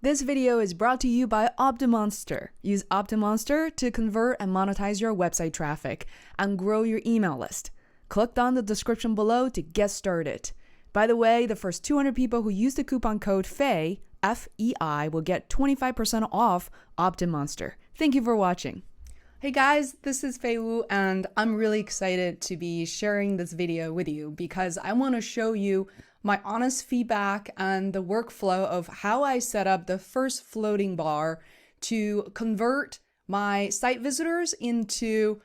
This video is brought to you by OptinMonster. Use OptinMonster to convert and monetize your website traffic and grow your email list. Click on the description below to get started. By the way, the first 200 people who use the coupon code FEI, F-E-I, will get 25% off OptinMonster. Thank you for watching. Hey guys, this is Fei Wu, and I'm really excited to be sharing this video with you because I want to show you my honest feedback and the workflow of how I set up the first floating bar to convert my site visitors into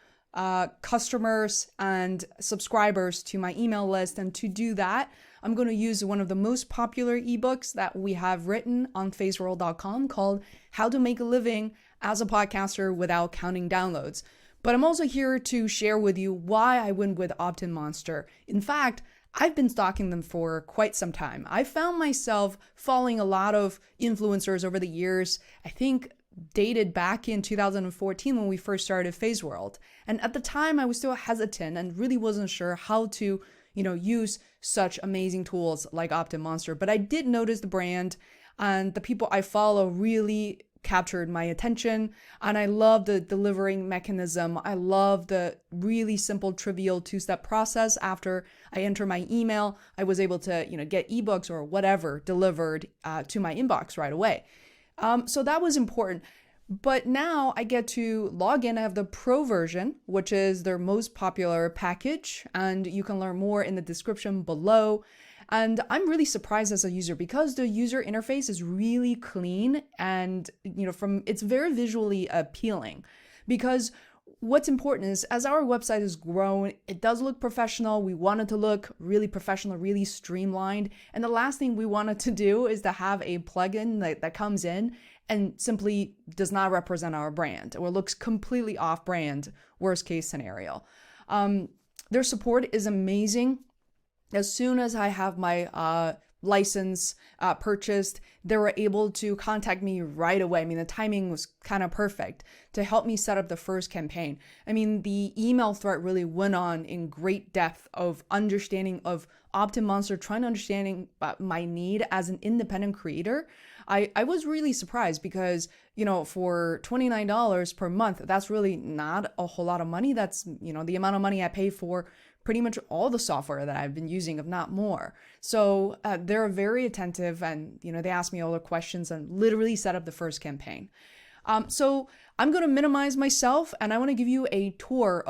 customers and subscribers to my email list. And to do that, I'm going to use one of the most popular ebooks that we have written on faceworld.com called How to Make a Living as a Podcaster Without Counting Downloads. But I'm also here to share with you why I went with OptinMonster. In fact, I've been stalking them for quite some time. I found myself following a lot of influencers over the years, I think dated back in 2014 when we first started FaceWorld. And at the time I was still hesitant and really wasn't sure how to, use such amazing tools like OptinMonster. But I did notice the brand and the people I follow really captured my attention, and I love the delivering mechanism. I love the really simple, trivial two-step process. After I enter my email, I was able to, get ebooks or whatever delivered to my inbox right away. So that was important. But now I get to log in. I have the Pro version, which is their most popular package, and you can learn more in the description below. And I'm really surprised as a user because the user interface is really clean and, it's very visually appealing. Because what's important is as our website has grown, it does look professional. We want it to look really professional, really streamlined. And the last thing we wanted to do is to have a plugin that comes in and simply does not represent our brand or looks completely off brand, worst case scenario. Their support is amazing. As soon as I have my license purchased, they were able to contact me right away. I mean, the timing was kind of perfect to help me set up the first campaign. I mean, the email thread really went on in great depth of understanding of OptinMonster, trying to understanding my need as an independent creator. I was really surprised because, for $29 per month, that's really not a whole lot of money. That's, the amount of money I pay for pretty much all the software that I've been using, if not more. So they're very attentive and, they ask me all the questions and literally set up the first campaign. So I'm going to minimize myself and I want to give you a tour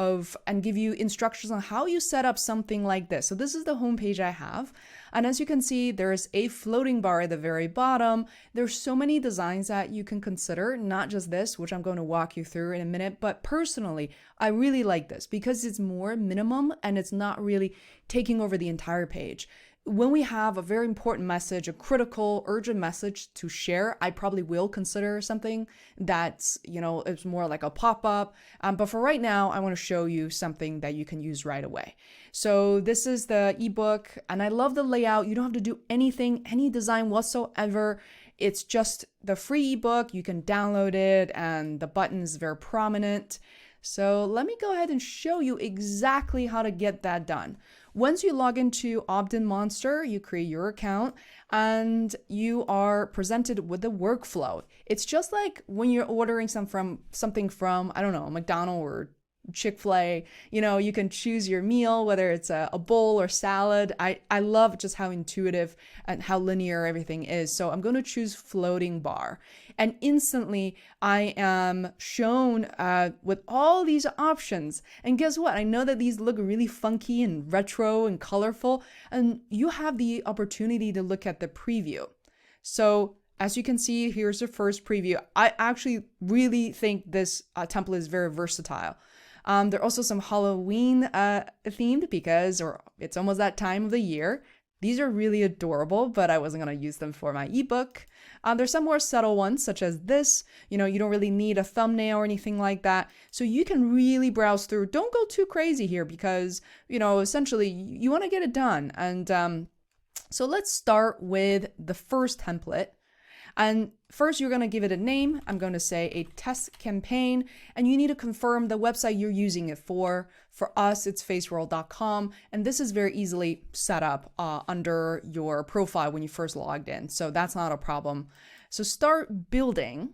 and give you instructions on how you set up something like this. So this is the homepage I have. And as you can see, there's a floating bar at the very bottom. There's so many designs that you can consider, not just this, which I'm going to walk you through in a minute. But personally, I really like this because it's more minimum and it's not really taking over the entire page. When we have a very important message, a critical, urgent message to share, I probably will consider something that's, it's more like a pop-up. But for right now, I want to show you something that you can use right away. So this is the ebook, and I love the layout. You don't have to do anything, any design whatsoever. It's just the free ebook. You can download it, and the button is very prominent. So let me go ahead and show you exactly how to get that done. Once you log into OptinMonster, you create your account and you are presented with the workflow. It's just like when you're ordering something from, I don't know, McDonald's or Chick-fil-A, you can choose your meal, whether it's a bowl or salad. I love just how intuitive and how linear everything is. So I'm going to choose floating bar. And instantly I am shown with all these options. And guess what? I know that these look really funky and retro and colorful. And you have the opportunity to look at the preview. So as you can see, here's the first preview. I actually really think this template is very versatile. There are also some Halloween themed because it's almost that time of the year. These are really adorable, but I wasn't going to use them for my ebook. There's some more subtle ones such as this. You don't really need a thumbnail or anything like that. So you can really browse through. Don't go too crazy here because, essentially you want to get it done. And so let's start with the first template. And first, you're going to give it a name. I'm going to say a test campaign, and you need to confirm the website you're using it for. For us, it's faceworld.com, and this is very easily set up under your profile when you first logged in, so that's not a problem. So start building.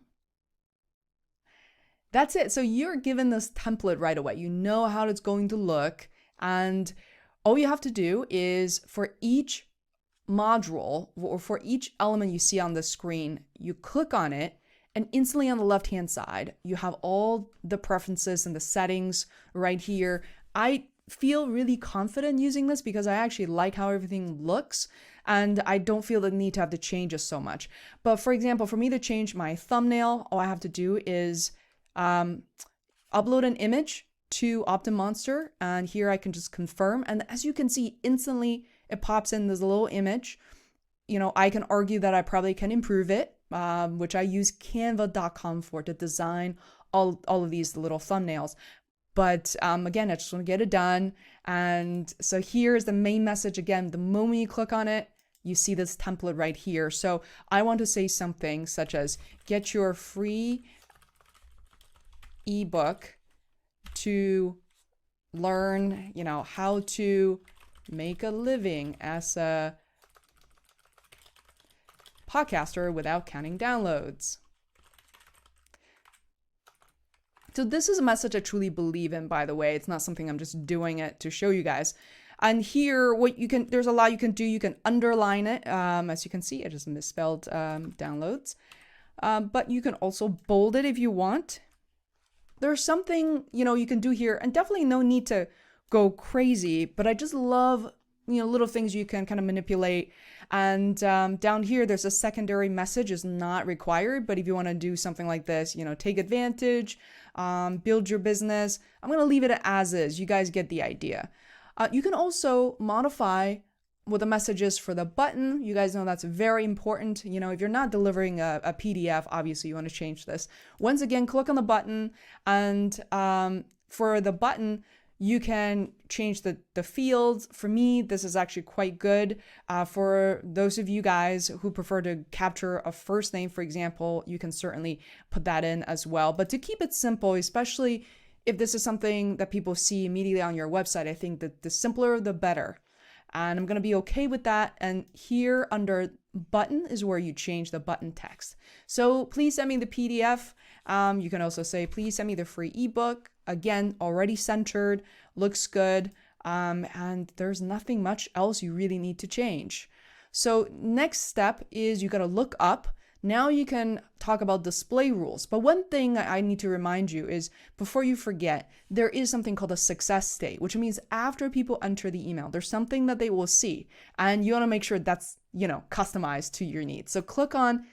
That's it. So you're given this template right away. You know how it's going to look. And all you have to do is for each module or for each element you see on the screen, you click on it, and instantly on the left-hand side, you have all the preferences and the settings right here. I feel really confident using this because I actually like how everything looks, and I don't feel the need to have to change it so much. But for example, for me to change my thumbnail, all I have to do is upload an image to OptinMonster, and here I can just confirm. And as you can see, instantly it pops in this little image. You know, I can argue that I probably can improve it, which I use canva.com for to design all of these little thumbnails. But again, I just want to get it done. And so here's the main message again. The moment you click on it, you see this template right here. So I want to say something such as get your free ebook to learn, you know, how to make a living as a podcaster without counting downloads. So this is a message I truly believe in, by the way. It's not something I'm just doing it to show you guys. And here, there's a lot you can do. You can underline it. As you can see, I just misspelled downloads. But you can also bold it if you want. There's something, you know, you can do here, and definitely no need to go crazy, but I just love, you know, little things you can kind of manipulate. And down here, there's a secondary message is not required, but if you want to do something like this, you know, take advantage, build your business, I'm going to leave it as is. You guys get the idea. You can also modify what the message is for the button. You guys know that's very important. You know, if you're not delivering a PDF, obviously you want to change this. Once again, click on the button, and for the button, you can change the fields. For me, this is actually quite good. For those of you guys who prefer to capture a first name, for example, you can certainly put that in as well. But to keep it simple, especially if this is something that people see immediately on your website, I think that the simpler, the better. And I'm going to be okay with that. And here under button is where you change the button text. So please send me the PDF. You can also say, please send me the free ebook. Again, already centered, looks good. And there's nothing much else you really need to change. So next step is you got to look up. Now you can talk about display rules. But one thing I need to remind you is before you forget, there is something called a success state, which means after people enter the email, there's something that they will see. And you want to make sure that's, you know, customized to your needs. So click on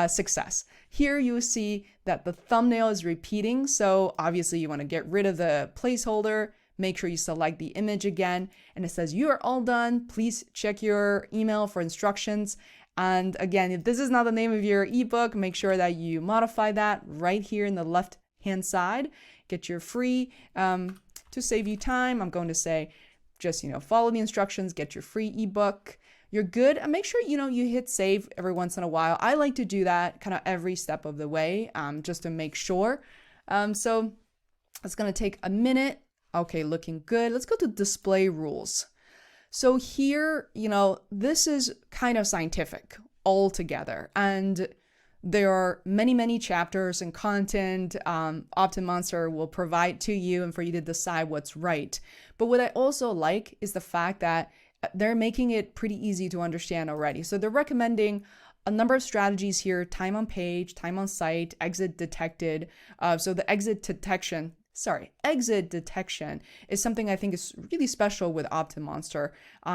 success. Here you see that the thumbnail is repeating. So obviously you want to get rid of the placeholder. Make sure you select the image again. And it says you are all done. Please check your email for instructions. And again, if this is not the name of your ebook, make sure that you modify that right here in the left-hand side. Get your free, to save you time, I'm going to say, just, you know, follow the instructions, get your free ebook. You're good. And make sure, you know, you hit save every once in a while. I like to do that kind of every step of the way, just to make sure. So it's going to take a minute. Okay, looking good. Let's go to display rules. So here, you know, this is kind of scientific altogether, and there are many, many chapters and content OptinMonster will provide to you and for you to decide what's right. But what I also like is the fact that they're making it pretty easy to understand already. So they're recommending a number of strategies here: time on page, time on site, exit detected. So the exit detection is something I think is really special with OptinMonster,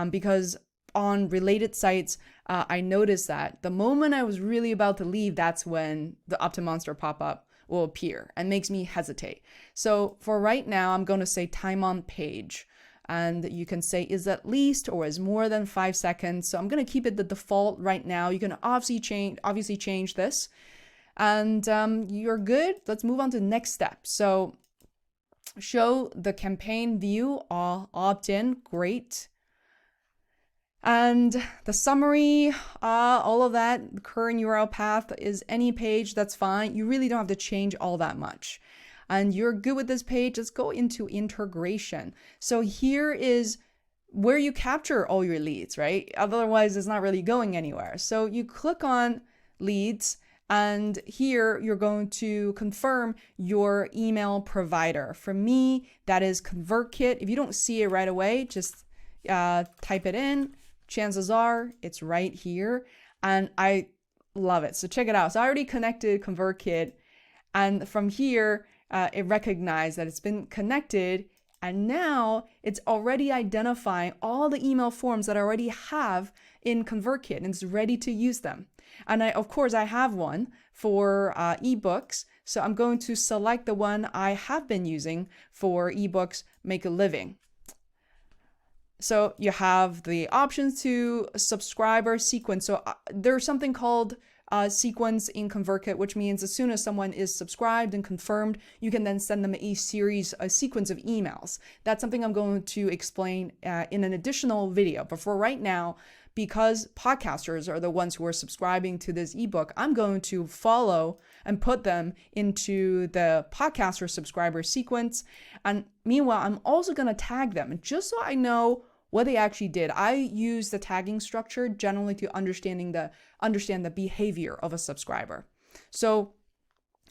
because on related sites, I noticed that the moment I was really about to leave, that's when the OptinMonster pop-up will appear and makes me hesitate. So for right now, I'm going to say time on page. And you can say is at least or is more than 5 seconds. So I'm going to keep it the default right now. You can obviously change this. And you're good. Let's move on to the next step. So show the campaign view, opt-in, great. And the summary, all of that, the current URL path is any page, that's fine. You really don't have to change all that much. And you're good with this page. Let's go into integration. So here is where you capture all your leads, right? Otherwise, it's not really going anywhere. So you click on leads. And here you're going to confirm your email provider. For me, that is ConvertKit. If you don't see it right away, just type it in. Chances are it's right here. And I love it. So check it out. So I already connected ConvertKit. And from here, it recognized that it's been connected. And now it's already identifying all the email forms that I already have in ConvertKit, and it's ready to use them. And of course, I have one for ebooks. So I'm going to select the one I have been using for ebooks, Make a Living. So you have the options to subscriber sequence. So there's something called sequence in ConvertKit, which means as soon as someone is subscribed and confirmed, you can then send them a sequence of emails. That's something I'm going to explain in an additional video. But for right now, because podcasters are the ones who are subscribing to this ebook, I'm going to follow and put them into the podcaster subscriber sequence. And meanwhile, I'm also going to tag them just so I know what they actually did. I use the tagging structure generally to understand the behavior of a subscriber. So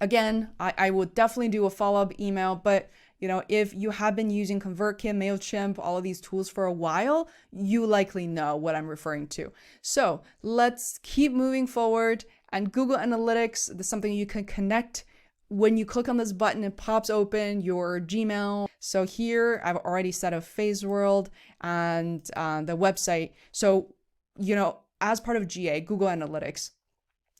again, I would definitely do a follow-up email, but if you have been using ConvertKit, MailChimp, all of these tools for a while, you likely know what I'm referring to. So let's keep moving forward. And Google Analytics is something you can connect. When you click on this button, it pops open your Gmail. So here I've already set up FaceWorld and the website. So, as part of GA, Google Analytics,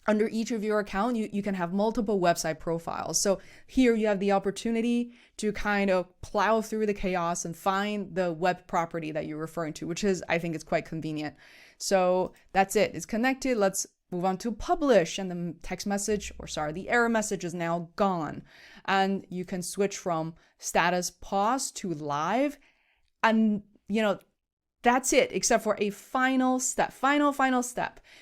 under each of your account, you can have multiple website profiles. So here you have the opportunity to kind of plow through the chaos and find the web property that you're referring to, which I think is quite convenient. So that's it. It's connected. Let's move on to publish, and the error message is now gone. And you can switch from status pause to live. And, that's it, except for a final step.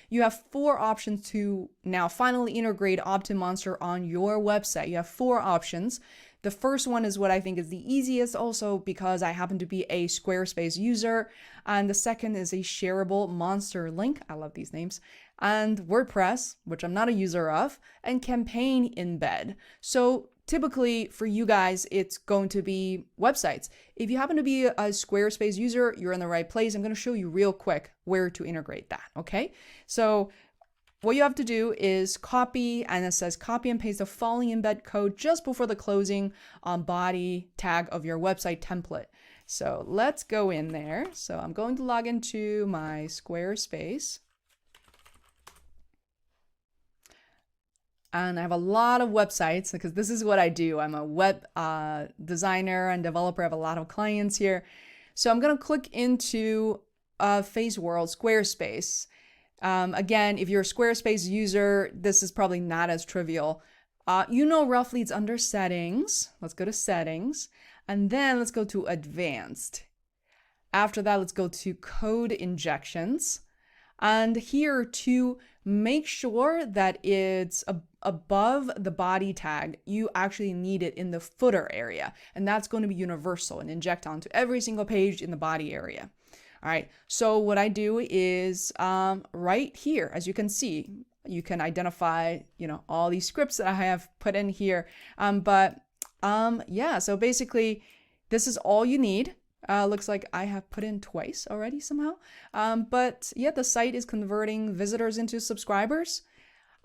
You have 4 options to now finally integrate OptinMonster on your website. You have 4 options. The first one is what I think is the easiest, also because I happen to be a Squarespace user. And the second is a shareable monster link. I love these names. And WordPress, which I'm not a user of, and campaign embed. So typically for you guys, it's going to be websites. If you happen to be a Squarespace user, you're in the right place. I'm going to show you real quick where to integrate that, okay? So what you have to do is copy, and it says copy and paste the following embed code just before the closing body tag of your website template. So let's go in there. So I'm going to log into my Squarespace. And I have a lot of websites because this is what I do. I'm a web designer and developer. I have a lot of clients here. So I'm going to click into FaceWorld Squarespace. Again, if you're a Squarespace user, this is probably not as trivial. Roughly it's under settings. Let's go to settings. And then let's go to advanced. After that, let's go to code injections. And here to make sure that it's above the body tag, you actually need it in the footer area. And that's going to be universal and inject onto every single page in the body area. All right, so what I do is right here, as you can see, you can identify, all these scripts that I have put in here. So basically, this is all you need. Looks like I have put in twice already somehow. The site is converting visitors into subscribers.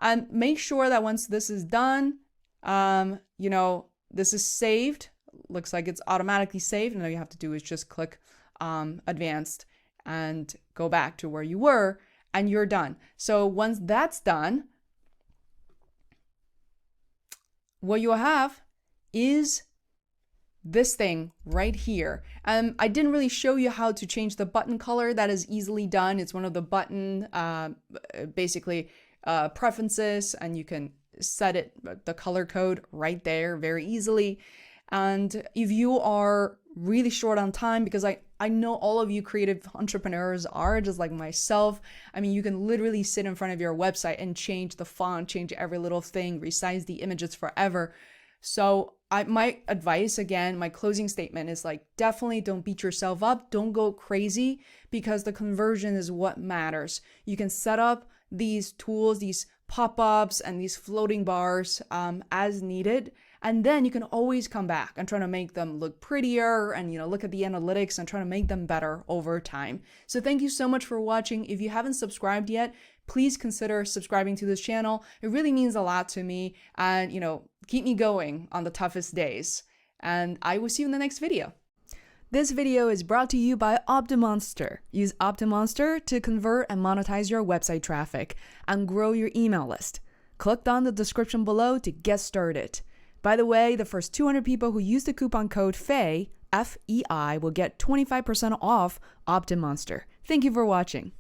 And make sure that once this is done, this is saved. Looks like it's automatically saved. And all you have to do is just click advanced and go back to where you were, and you're done. So once that's done, what you'll have is this thing right here. I didn't really show you how to change the button color. That is easily done. It's one of the button preferences, and you can set it, the color code right there very easily. And if you are really short on time, because I know all of you creative entrepreneurs are just like myself. I mean, you can literally sit in front of your website and change the font, change every little thing, resize the images forever. So my advice, again, my closing statement is definitely don't beat yourself up. Don't go crazy, because the conversion is what matters. You can set up these tools, these pop-ups and these floating bars as needed. And then you can always come back and try to make them look prettier and, look at the analytics and try to make them better over time. So thank you so much for watching. If you haven't subscribed yet, please consider subscribing to this channel. It really means a lot to me and, keep me going on the toughest days. And I will see you in the next video. This video is brought to you by OptinMonster. Use OptinMonster to convert and monetize your website traffic and grow your email list. Click on the description below to get started. By the way, the first 200 people who use the coupon code FEI, F-E-I, will get 25% off OptinMonster. Thank you for watching.